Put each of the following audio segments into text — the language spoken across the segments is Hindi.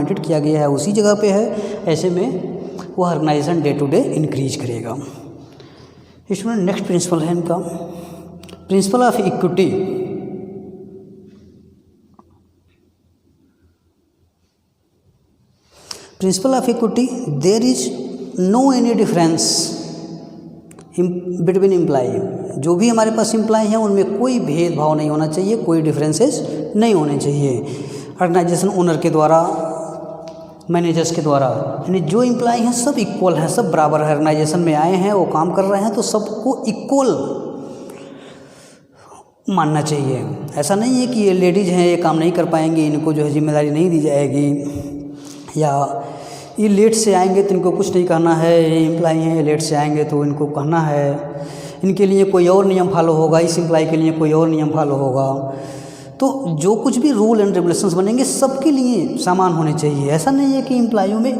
अपॉइंटेड किया गया है उसी जगह पे है, ऐसे में वो organisation day to day increase करेगा। स्टूडेंट नेक्स्ट प्रिंसिपल है इनका principle of equity. Principle of equity, there is no any difference between employee. जो भी हमारे पास एम्प्लॉई हैं उनमें कोई भेदभाव नहीं होना चाहिए, कोई डिफरेंसेस नहीं होने चाहिए ऑर्गेनाइजेशन ओनर के द्वारा, मैनेजर्स के द्वारा। यानी जो एम्प्लॉई हैं सब इक्वल हैं, सब बराबर है, ऑर्गेनाइजेशन में आए हैं वो काम कर रहे हैं तो सबको इक्वल मानना चाहिए। ऐसा नहीं है कि ये लेडीज़ हैं ये काम नहीं कर पाएंगी, इनको जो है जिम्मेदारी नहीं दी जाएगी, या ये लेट से आएंगे तो इनको कुछ नहीं कहना है, ये एम्प्लॉई हैं ये लेट से आएंगे तो इनको कहना है, इनके लिए कोई और नियम फॉलो होगा, इस एम्प्लॉई के लिए कोई और नियम फॉलो होगा। तो जो कुछ भी रूल एंड रेगुलेशंस बनेंगे सबके लिए समान होने चाहिए। ऐसा नहीं है कि एम्प्लॉइयों में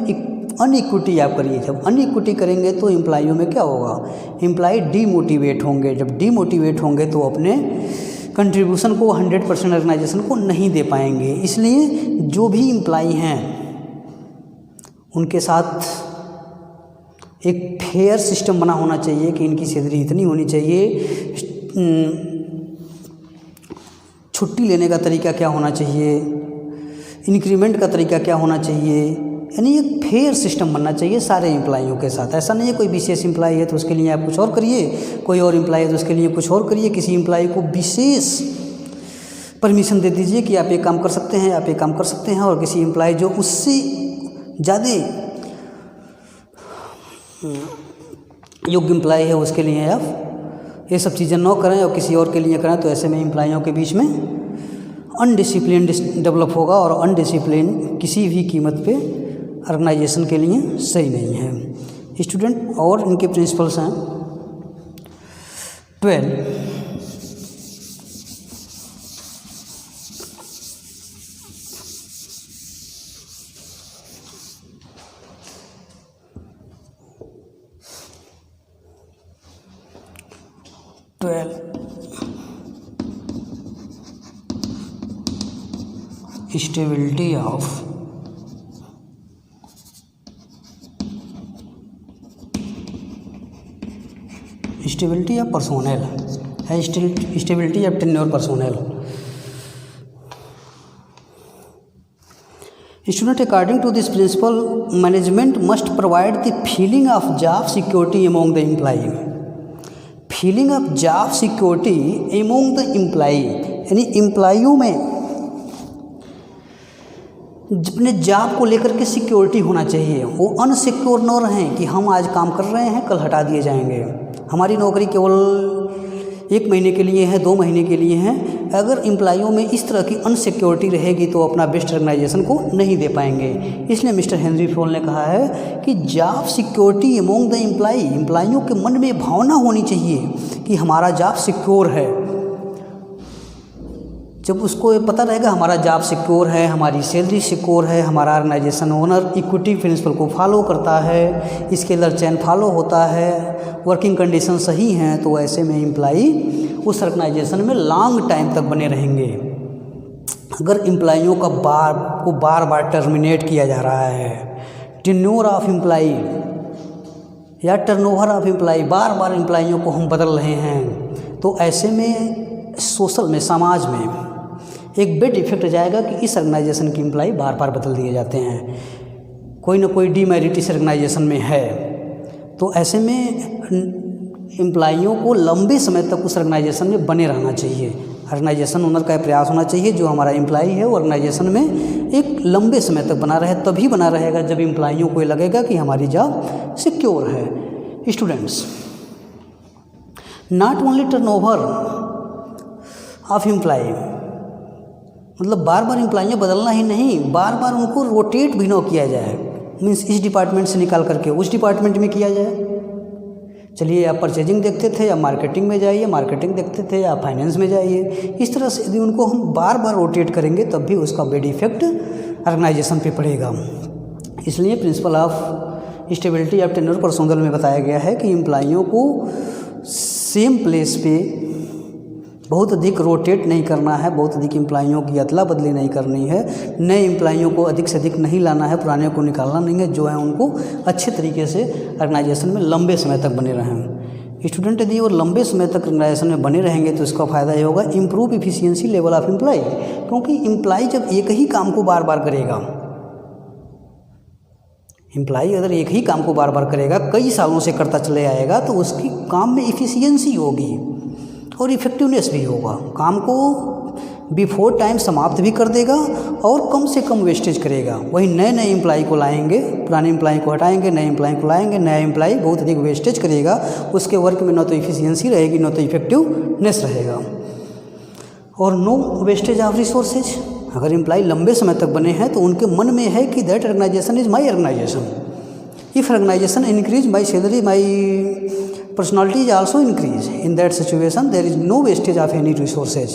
अनइक्विटी आप करिए। जब अनइक्विटी करेंगे तो एम्प्लॉइयों में क्या होगा, एम्प्लॉई डीमोटिवेट होंगे। जब डीमोटिवेट होंगे तो अपने कंट्रीब्यूशन को 100% ऑर्गेनाइजेशन को नहीं दे पाएंगे। इसलिए जो भी एम्प्लॉई हैं उनके साथ एक फेयर सिस्टम बना होना चाहिए कि इनकी सैलरी इतनी होनी चाहिए, छुट्टी लेने का तरीका क्या होना चाहिए, इंक्रीमेंट का तरीका क्या होना चाहिए, यानी एक फेयर सिस्टम बनना चाहिए सारे एम्प्लॉइयों के साथ। ऐसा नहीं है कोई विशेष एम्प्लॉई है तो उसके लिए आप कुछ और करिए, कोई और एम्प्लॉई है तो उसके लिए कुछ और करिए। किसी एम्प्लॉई को विशेष परमिशन दे दीजिए कि आप ये काम कर सकते हैं, आप ये काम कर सकते हैं, और किसी एम्प्लॉई जो उससे ज़्यादा योग्य एम्प्लॉई है उसके लिए आप ये सब चीज़ें न करें और किसी और के लिए करें, तो ऐसे में एम्प्लॉइयों के बीच में अनडिसिप्लिन डेवलप होगा, और अनडिसिप्लिन किसी भी कीमत पे ऑर्गेनाइजेशन के लिए सही नहीं है। स्टूडेंट और इनके प्रिंसिपल्स हैं 12 स्टेबिलिटी ऑफ पर्सोनेल है, stability of tenure personnel. Student, according to this principle management must provide the feeling of job security among the employee. Feeling of job security among the employee, यानी एम्प्लॉइयों में अपने जॉब को लेकर के सिक्योरिटी होना चाहिए। वो अनसिक्योर न रहें कि हम आज काम कर रहे हैं कल हटा दिए जाएंगे, हमारी नौकरी केवल 1 महीने के लिए है, 2 महीने के लिए है। अगर एम्प्लॉइयों में इस तरह की अनसिक्योरिटी रहेगी तो अपना बेस्ट ऑर्गेनाइजेशन को नहीं दे पाएंगे। इसलिए मिस्टर हेनरी फॉल ने कहा है कि job security among the employee, एम्प्लॉइयों के मन में भावना होनी चाहिए कि हमारा जॉब सिक्योर है। जब उसको ये पता रहेगा हमारा जॉब सिक्योर है, हमारी सैलरी सिक्योर है, हमारा ऑर्गेनाइजेशन ओनर इक्विटी प्रिंसिपल को फॉलो करता है, स्केलर चेन फॉलो होता है, वर्किंग कंडीशन सही हैं, तो ऐसे में एम्प्लॉई उस ऑर्गेनाइजेशन में लॉन्ग टाइम तक बने रहेंगे। अगर एम्प्लॉइयों का बार बार टर्मिनेट किया जा रहा है, टेन्योर ऑफ एम्प्लॉई या टर्नओवर ऑफ एम्प्लॉई, बार बार एम्प्लॉइयों को हम बदल रहे हैं, तो ऐसे में सोशल में, समाज में एक बैड इफेक्ट जाएगा कि इस ऑर्गेनाइजेशन की एम्प्लॉई बार बार बदल दिए जाते हैं, कोई ना कोई डीमेरिट इस ऑर्गेनाइजेशन में है। तो ऐसे में एम्प्लॉइयों को लंबे समय तक उस ऑर्गेनाइजेशन में बने रहना चाहिए। ऑर्गेनाइजेशन ओनर का प्रयास होना चाहिए जो हमारा एम्प्लॉई है वो ऑर्गेनाइजेशन में एक लंबे समय तक बना रहे। तभी बना रहेगा जब एम्प्लॉइयों को लगेगा कि हमारी जॉब सिक्योर है। Students, not only turnover of employee, मतलब बार बार एम्प्लॉइयाँ बदलना ही नहीं, बार बार उनको रोटेट भी ना किया जाए, मीन्स इस डिपार्टमेंट से निकाल करके उस डिपार्टमेंट में किया जाए। चलिए आप परचेजिंग देखते थे या मार्केटिंग में जाइए, मार्केटिंग देखते थे या फाइनेंस में जाइए। इस तरह से यदि उनको हम बार बार रोटेट करेंगे तब भी उसका बैड इफेक्ट ऑर्गेनाइजेशन पे पड़ेगा। इसलिए principle of stability of tenure personnel में बताया गया है कि एम्प्लॉइयों को सेम प्लेस पे बहुत अधिक रोटेट नहीं करना है, बहुत अधिक एम्प्लॉइयों की अदला बदली नहीं करनी है, नए एम्प्लॉइयों को अधिक से अधिक नहीं लाना है, पुराने को निकालना नहीं है, जो है उनको अच्छे तरीके से ऑर्गेनाइजेशन में लंबे समय तक बने रहें। स्टूडेंट यदि वो लंबे समय तक ऑर्गेनाइजेशन में बने रहेंगे तो इसका फ़ायदा ये होगा improve efficiency level of employee, क्योंकि एम्प्लॉय जब एक ही काम को बार बार करेगा, एम्प्लॉय अगर एक ही काम को बार बार करेगा, कई सालों से करता चले आएगा, तो उसकी काम में इफ़िशियंसी होगी और इफ़ेक्टिवनेस भी होगा, काम को बिफोर टाइम समाप्त भी कर देगा और कम से कम वेस्टेज करेगा। वही नए नए एम्प्लॉय को लाएंगे, पुराने एम्प्लॉय को हटाएंगे, नए एम्प्लॉय को लाएंगे, नया एम्प्लॉय बहुत अधिक वेस्टेज करेगा, उसके वर्क में न तो इफ़िशियंसी रहेगी न तो इफेक्टिवनेस रहेगा, और नो वेस्टेज ऑफ रिसोर्सेज। अगर एम्प्लॉय लंबे समय तक बने हैं तो उनके मन में है कि that organisation is my organisation, if organisation increase my salary, my personality is also increase. In that situation there is no wastage of any resources,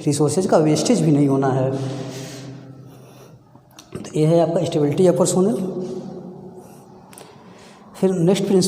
resources का वेस्टेज भी नहीं होना है। तो ये है आपका स्टेबिलिटी ऑफ पर्सोनल। फिर नेक्स्ट प्रिंसिपल